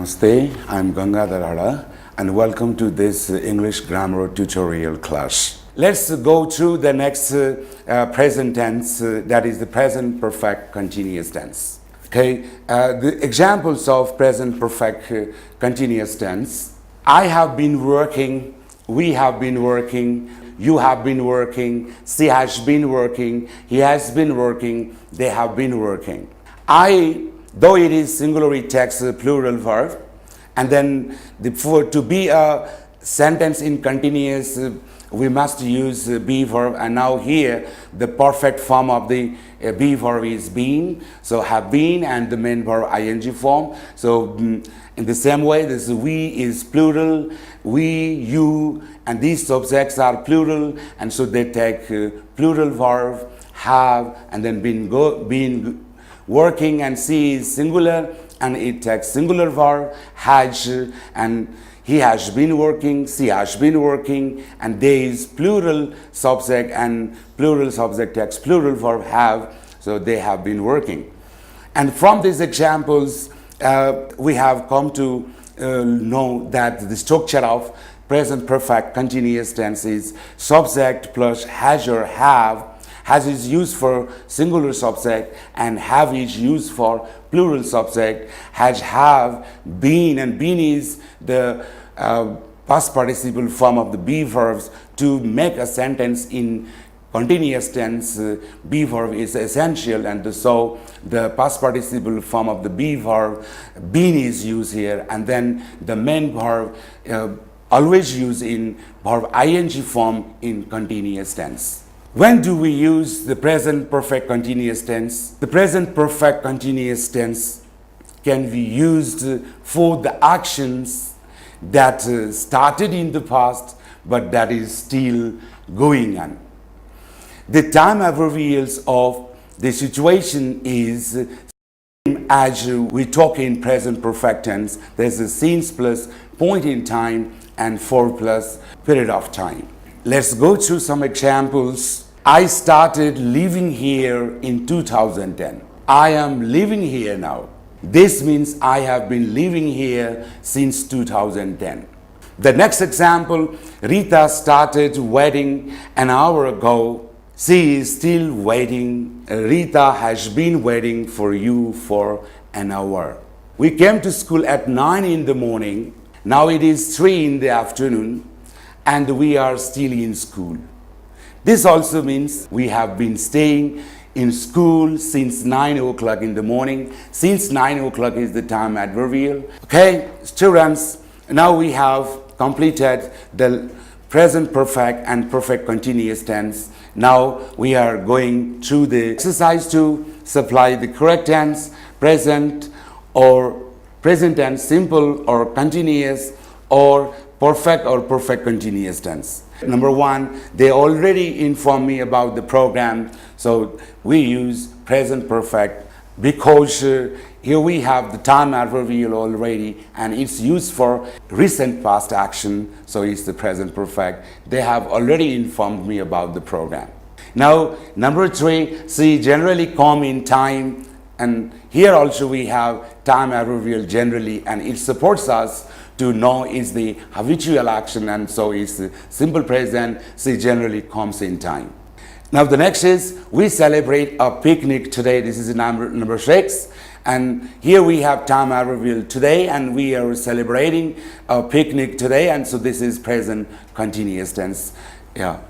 Namaste, I'm Gangadhar Hada and welcome to this English grammar tutorial class. Let's go through the next present tense, that is the present perfect continuous tense. Okay, the examples of present perfect continuous tense. I have been working, we have been working, you have been working, she has been working, he has been working, they have been working. Though it is singular, it takes a plural verb, and then to be a sentence in continuous, we must use be verb, and now here the perfect form of the be verb is been, so have been, and the main verb ing form. So in the same way, this we is plural, we, you, and these subjects are plural, and so they take plural verb, have, and then been working, and she is singular and it takes singular verb, has, and he has been working, she has been working, and they is plural subject, and plural subject takes plural verb, have, so they have been working. And from these examples, we have come to know that the structure of present perfect continuous tense is subject plus has or have. Has is used for singular subject and have is used for plural subject. Has, have, been, and been is the past participle form of the be verbs. To make a sentence in continuous tense, be verb is essential, and so the past participle form of the be verb, been, is used here, and then the main verb always used in verb ing form in continuous tense. When do we use the present perfect continuous tense? The present perfect continuous tense can be used for the actions that started in the past but that is still going on. The time abbrevials of the situation is as we talk in present perfect tense. There's a since plus point in time and for plus period of time. Let's go through some examples. I started living here in 2010. I am living here now. This means I have been living here since 2010. The next example, Rita started waiting an hour ago. She is still waiting. Rita has been waiting for you for an hour. We came to school at 9 in the morning. Now it is 3 in the afternoon. And we are still in school. This also means we have been staying in school since 9 o'clock in the morning. Since 9 o'clock is the time adverbial. Okay, students, now we have completed the present perfect and perfect continuous tense. Now we are going through the exercise to supply the correct tense, present tense, simple or continuous, or perfect continuous tense. Number one, they already informed me about the program, so we use present perfect because here we have the time adverbial already and it's used for recent past action, so it's the present perfect. They have already informed me about the program. Now, number three, she generally come in time, and here also we have time adverbial generally, and it supports us to know is the habitual action, and so it's the simple present, she generally comes in time. Now the next is, we celebrate a picnic today. This is number 6, and here we have time adverbial today, and we are celebrating a picnic today, and so this is present continuous tense. Yeah,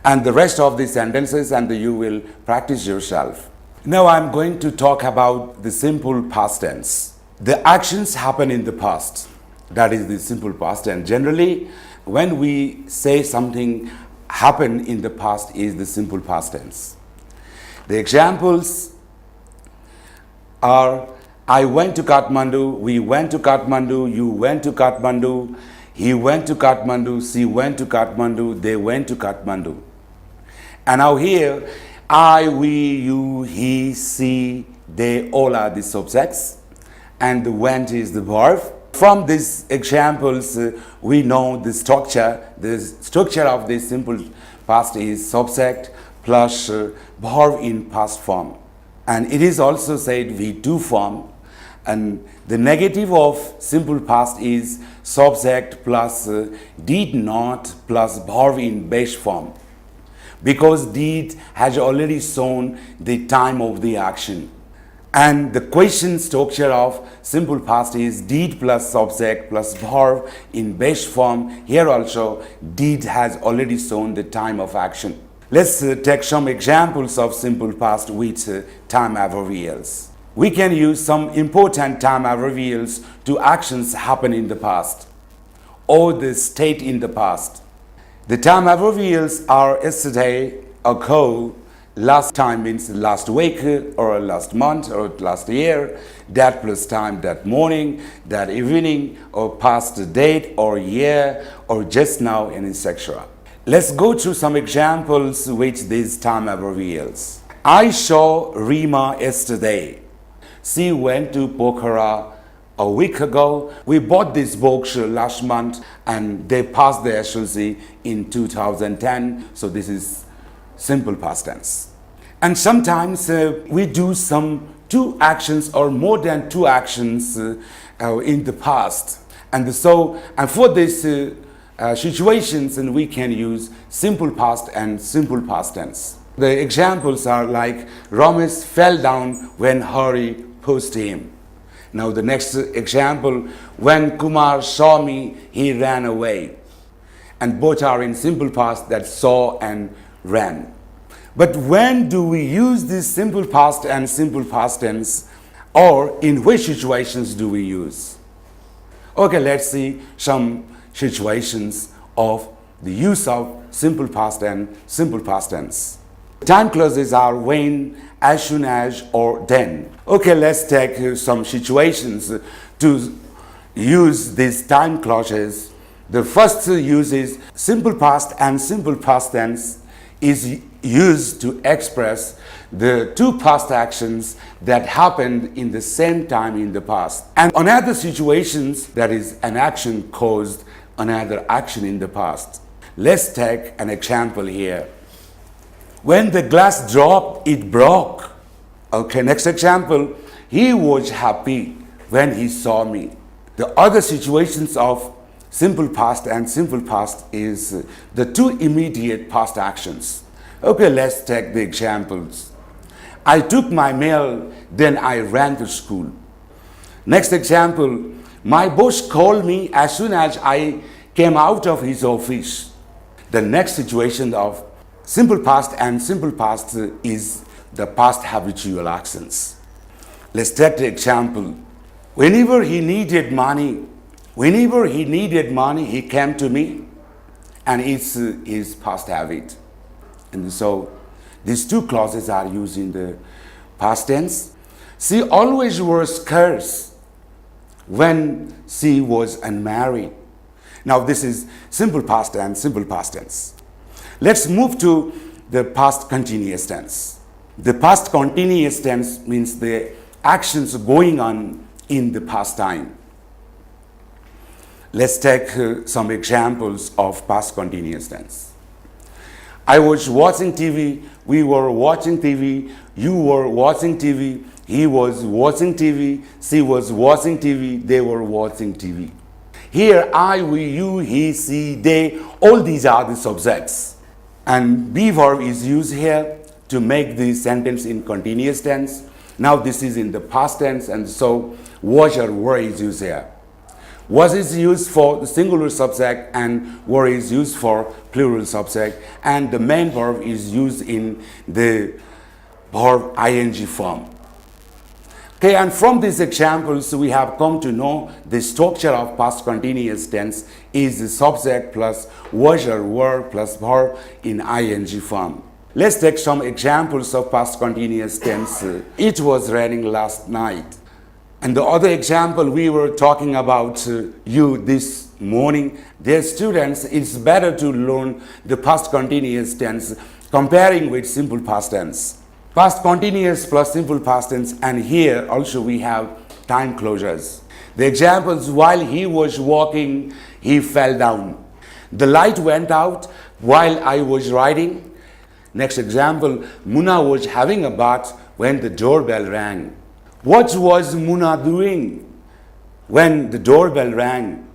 and the rest of the sentences and you will practice yourself. Now I'm going to talk about the simple past tense. The actions happen in the past. That is the simple past tense. Generally, when we say something happened in the past is the simple past tense. The examples are, I went to Kathmandu, we went to Kathmandu, you went to Kathmandu, he went to Kathmandu, she went to Kathmandu, they went to Kathmandu. And now here, I, we, you, he, she, they all are the subjects, and the went is the verb. From these examples, we know the structure. The structure of this simple past is subject plus verb in past form. And it is also said V2 form. And the negative of simple past is subject plus did not plus verb in base form, because did has already shown the time of the action. And the question structure of simple past is did plus subject plus verb in base form. Here also did has already shown the time of action. Let's take some examples of simple past with time adverbials. We can use some important time adverbials to actions happen in the past or the state in the past. The time adverbials are yesterday, ago, last time means last week or last month or last year, that plus time, that morning, that evening, or past date or year, or just now, and etc. Let's go through some examples with these time adverbials. I saw Rima yesterday. She went to Pokhara a week ago. We bought these books last month and they passed the SLC in 2010. So this is simple past tense. And sometimes we do some two actions or more than two actions in the past. And for these situations, and we can use simple past and simple past tense. The examples are like Ramesh fell down when Hari pushed him. Now the next example, when Kumar saw me, he ran away. And both are in simple past, that saw and ran. But when do we use this simple past and simple past tense, or in which situations do we use? Okay, let's see some situations of the use of simple past and simple past tense. Time clauses are when, as soon as, or then. Okay, let's take some situations to use these time clauses. The first use is simple past and simple past tense is used to express the two past actions that happened in the same time in the past. And on other situations, that is an action caused another action in the past. Let's take an example here. When the glass dropped, it broke. Okay, next example. He was happy when he saw me. The other situations of simple past and simple past is the two immediate past actions. Okay, let's take the examples. I took my mail, then I ran to school. Next example. My boss called me as soon as I came out of his office. The next situation of simple past and simple past is the past habitual actions. Let's take the example. Whenever he needed money, he came to me, and it's his past habit. And so these two clauses are used in the past tense. She always wore skirts when she was unmarried. Now this is simple past and simple past tense. Let's move to the past continuous tense. The past continuous tense means the actions going on in the past time. Let's take some examples of past continuous tense. I was watching TV, we were watching TV, you were watching TV, he was watching TV, she was watching TV, they were watching TV. Here, I, we, you, he, she, they, all these are the subjects. And be verb is used here to make the sentence in continuous tense. Now this is in the past tense, and so was or were is used here. Was is used for the singular subject and were is used for plural subject, and the main verb is used in the verb ing form. Okay, and from these examples we have come to know the structure of past continuous tense is the subject plus was or were plus verb in ing form. Let's take some examples of past continuous tense. It was raining last night. And the other example, we were talking about you this morning. Dear students, it's better to learn the past continuous tense comparing with simple past tense. Past continuous plus simple past tense, and here also we have time closures. The examples, while he was walking, he fell down. The light went out while I was riding. Next example, Muna was having a bath when the doorbell rang. What was Muna doing when the doorbell rang?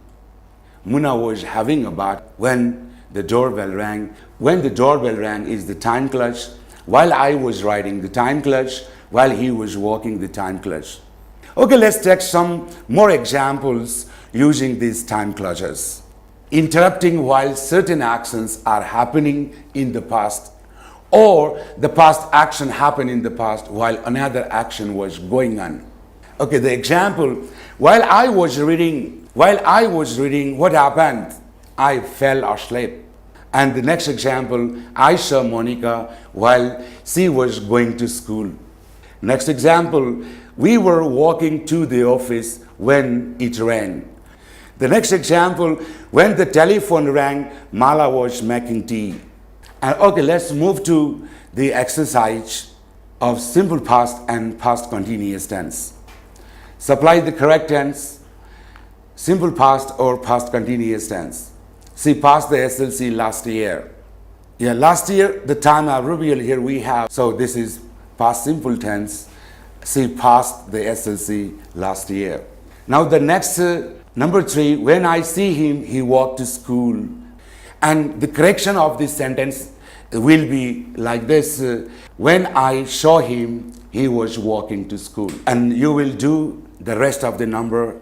Muna was having a bath when the doorbell rang. When the doorbell rang is the time clutch. While I was riding the time clutch, while he was walking the time clutch. Okay, let's take some more examples using these time clutches. Interrupting while certain actions are happening in the past, or the past action happened in the past while another action was going on. Okay, the example, while I was reading, what happened? I fell asleep. And the next example, I saw Monica while she was going to school. Next example, we were walking to the office when it rang. The next example, when the telephone rang, Mala was making tea. And okay, let's move to the exercise of simple past and past continuous tense. Supply the correct tense, simple past or past continuous tense. She passed the SLC last year. Yeah, last year, the time adverbial here we have. So this is past simple tense. She passed the SLC last year. Now the next, number 3, when I see him, he walked to school. And the correction of this sentence will be like this. When I saw him, he was walking to school. And you will do the rest of the number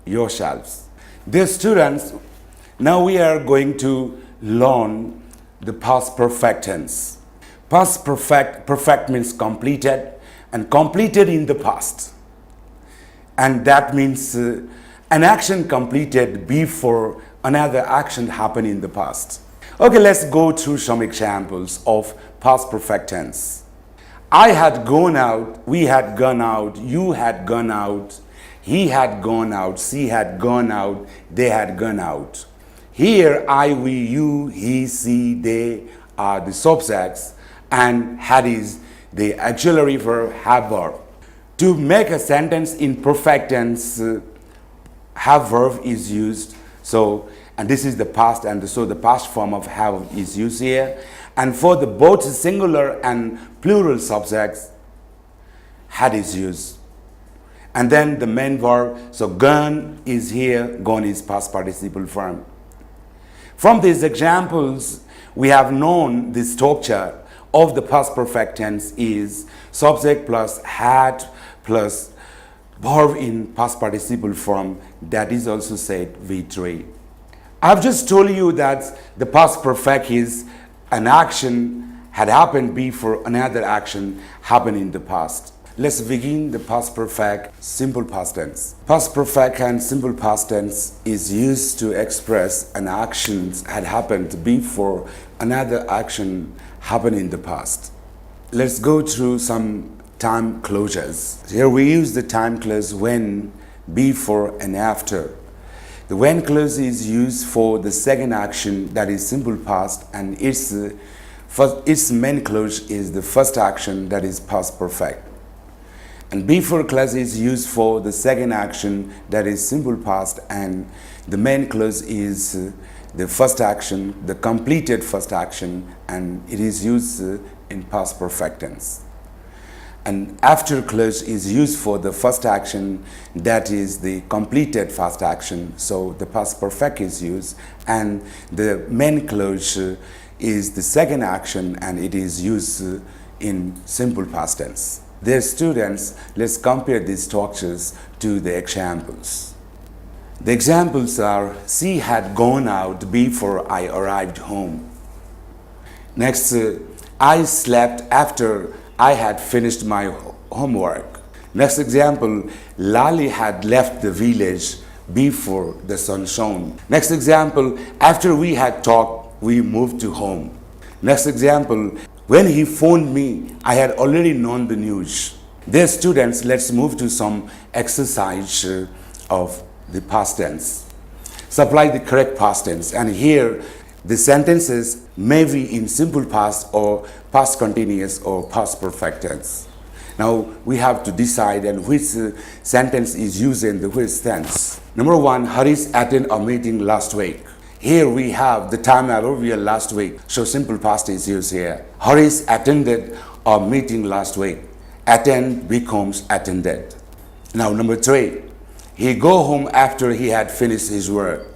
yourselves. Dear students, now we are going to learn the past perfect tense. Past perfect means completed, and completed in the past. And that means an action completed before another action happened in the past. Okay, let's go through some examples of past perfect tense. I had gone out, we had gone out, you had gone out, he had gone out, she had gone out, they had gone out. Here, I, we, you, he, she, they are the subjects, and had is the auxiliary verb, have verb. To make a sentence in perfect tense, have verb is used. So, and this is the past, and so the past form of have is used here. And for the both singular and plural subjects, had is used. And then the main verb, so gone is here, gone is past participle form. From these examples, we have known the structure of the past perfect tense is subject plus had plus verb in past participle form, that is also said V3. I've just told you that the past perfect is an action had happened before another action happened in the past. Let's begin the past perfect simple past tense. Past perfect and simple past tense is used to express an action had happened before another action happened in the past. Let's go through some time closures. Here we use the time clause when, before, and after. The when clause is used for the second action, that is simple past, and its main clause is the first action, that is past perfect. And before clause is used for the second action, that is simple past, and the main clause is the first action, the completed first action, and it is used in past perfect tense. And after clause is used for the first action, that is the completed first action, so the past perfect is used, and the main clause is the second action, and it is used in simple past tense. Dear students, let's compare these structures to the examples. The examples are, she had gone out before I arrived home. Next, I slept after I had finished my homework. Next example, Lali had left the village before the sun shone. Next example, after we had talked, we moved to home. Next example, when he phoned me, I had already known the news. Dear students, let's move to some exercise of the past tense. Supply the correct past tense, and here the sentences may be in simple past or past continuous or past perfect tense. Now we have to decide and which sentence is used in the which tense. Number 1, Harish attended a meeting last week. Here we have the time adverbial last week, so simple past is used here. Harish attended a meeting last week. Attend becomes attended. Now, number 3, he go home after he had finished his work.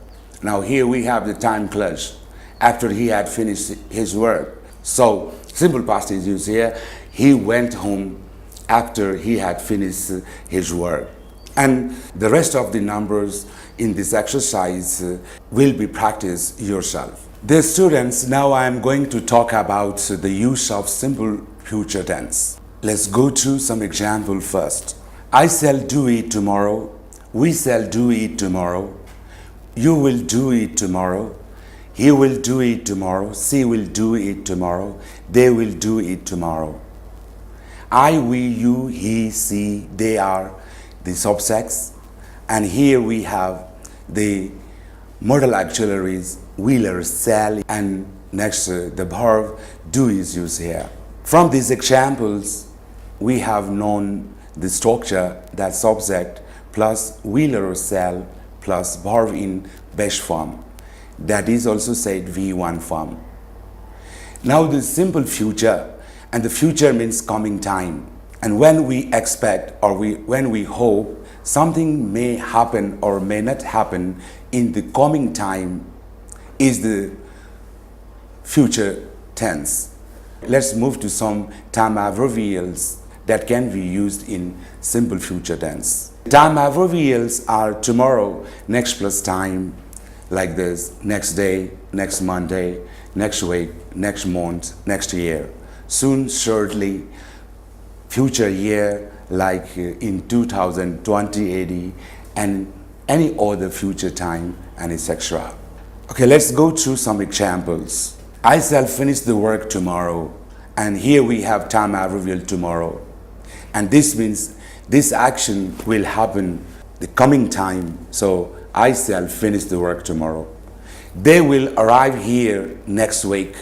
Now, here we have the time clause, after he had finished his work. So, simple past is used here. He went home after he had finished his work. And the rest of the numbers in this exercise will be practiced yourself. Dear students, now I am going to talk about the use of simple future tense. Let's go to some example first. I shall do it tomorrow. We shall do it tomorrow. You will do it tomorrow. He will do it tomorrow. She will do it tomorrow. They will do it tomorrow. I, we, you, he, she, they are the subjects. And here we have the modal auxiliaries, will, shall, and next the verb do is used here. From these examples, we have known the structure that subject plus will or shall plus verb in base form. That is also said V1 form. Now the simple future, and the future means coming time. And when we expect or when we hope something may happen or may not happen in the coming time is the future tense. Let's move to some time adverbials that can be used in simple future tense. Time adverbials are tomorrow, next plus time, like this, next day, next Monday, next week, next month, next year, soon, shortly, future year, like in 2020 AD, and any other future time, and etc. Okay, let's go through some examples. I shall finish the work tomorrow, and here we have time adverbial tomorrow. And this means this action will happen the coming time, so I shall finish the work tomorrow. They will arrive here next week.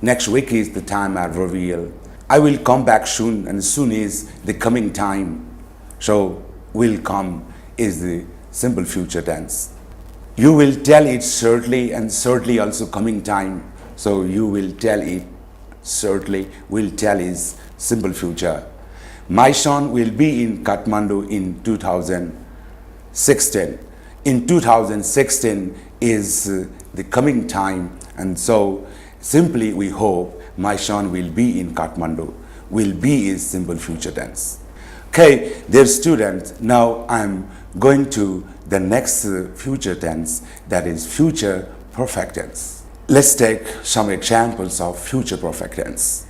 Next week is the time adverbial. I will come back soon, and soon is the coming time. So will come is the simple future tense. You will tell it shortly, and shortly also coming time. So you will tell it shortly, will tell is simple future. My son will be in Kathmandu in 2016. In 2016 is the coming time, and so simply we hope my son will be in Kathmandu. Will be is simple future tense. Okay, dear students, now I'm going to the next future tense, that is future perfect tense. Let's take some examples of future perfect tense.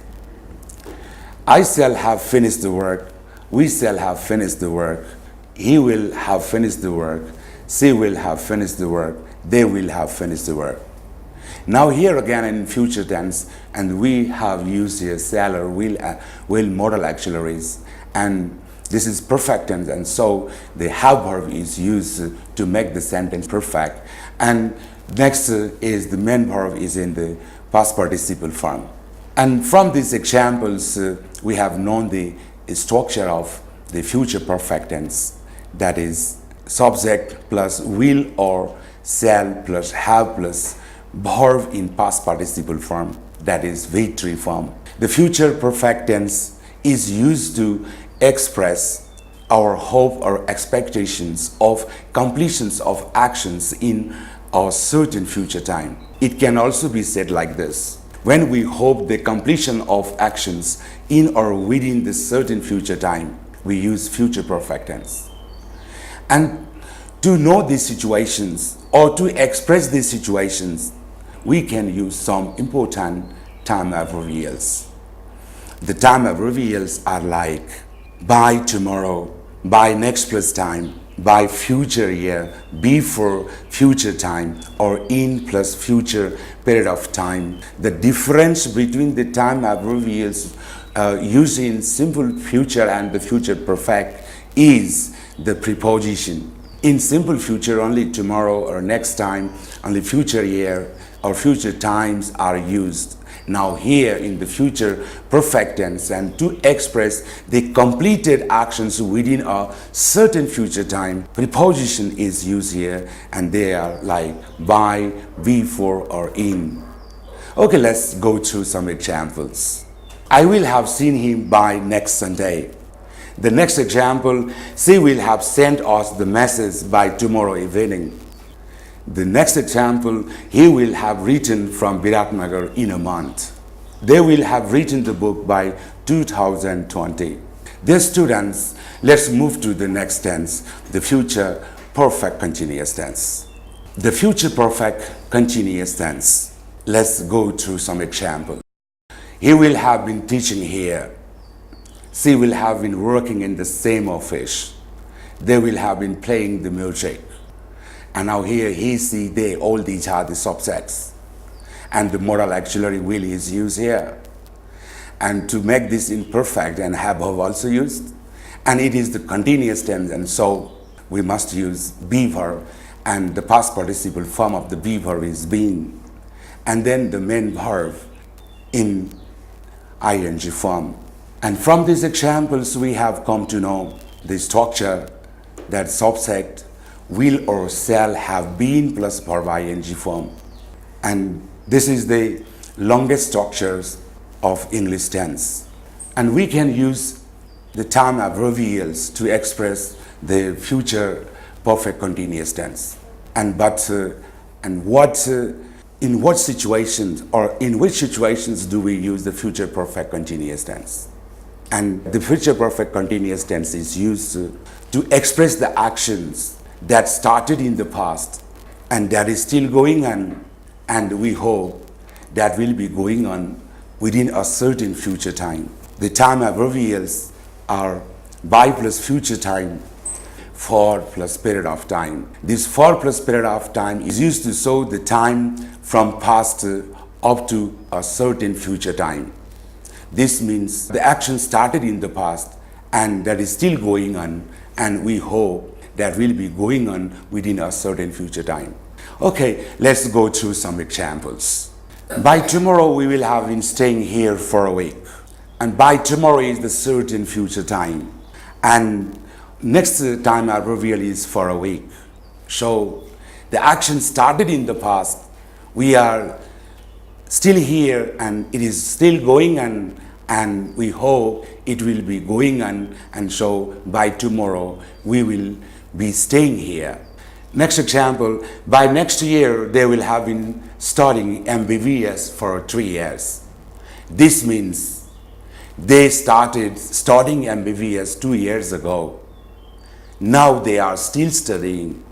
I shall have finished the work. We shall have finished the work. He will have finished the work. She will have finished the work. They will have finished the work. Now here again in future tense, and we have used here shall or will modal auxiliaries, and this is perfect tense, and so the have verb is used to make the sentence perfect. And next is the main verb is in the past participle form. And from these examples, we have known the structure of the future perfect tense, that is subject plus will or shall plus have plus verb in past participle form, that is V3 form. The future perfect tense is used to express our hope or expectations of completions of actions in a certain future time. It can also be said like this: when we hope the completion of actions in or within the certain future time, we use future perfect tense. And to know these situations or to express these situations, we can use some important time adverbials. The time adverbials are like by tomorrow, by next plus time, by future year, before future time, or in plus future period of time. The difference between the time adverbials used in simple future and the future perfect is the preposition. In simple future, only tomorrow or next time, only future year or future times are used. Now here in the future perfect tense, and to express the completed actions within a certain future time, preposition is used here, and they are like by, before, or in. Okay, let's go through some examples. I will have seen him by next Sunday. The next example, she will have sent us the message by tomorrow evening. The next example, he will have written from Biratnagar in a month. They will have written the book by 2020. Dear students, let's move to the next tense, the future perfect continuous tense. The future perfect continuous tense. Let's go through some examples. He will have been teaching here. She will have been working in the same office. They will have been playing the music. And now here, he, she, they, all these are the subjects. And the moral auxiliary will is used here. And to make this imperfect, and have also used. And it is the continuous tense, and so we must use be verb, and the past participle form of the be verb is been. And then the main verb in ing form. And from these examples, we have come to know the structure that subject will or shall have been plus verb ing form. And this is the longest structures of English tense. And we can use the time abbrevials to express the future perfect continuous tense. In what situations or in which situations do we use the future perfect continuous tense? And the future perfect continuous tense is used to express the actions that started in the past and that is still going on, and we hope that will be going on within a certain future time. The time abbrevials are by plus future time, for plus period of time. This for plus period of time is used to show the time from past up to a certain future time. This means the action started in the past and that is still going on, and we hope that will be going on within a certain future time. Okay, let's go through some examples. By tomorrow we will have been staying here for a week, and by tomorrow is the certain future time, and next time abbrevial is for a week. So the action started in the past, we are still here and it is still going on, and we hope it will be going on, and so by tomorrow we will be staying here. Next example, by next year they will have been studying MBBS for 3 years. This means they started studying MBBS 2 years ago. Now they are still studying,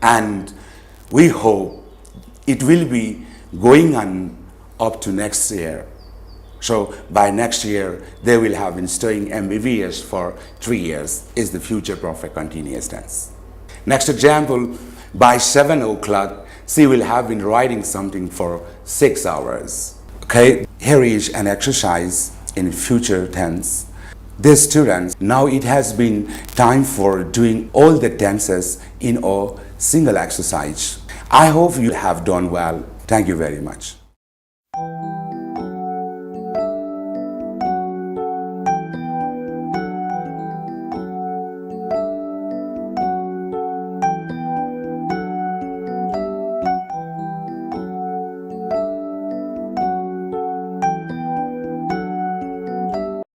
and we hope it will be going on up to next year. So by next year, they will have been studying MBBS for 3 years is the future perfect continuous tense. Next example, by 7 o'clock, she will have been writing something for 6 hours. Okay, here is an exercise in future tense. Dear students, now it has been time for doing all the tenses in a single exercise. I hope you have done well. Thank you very much.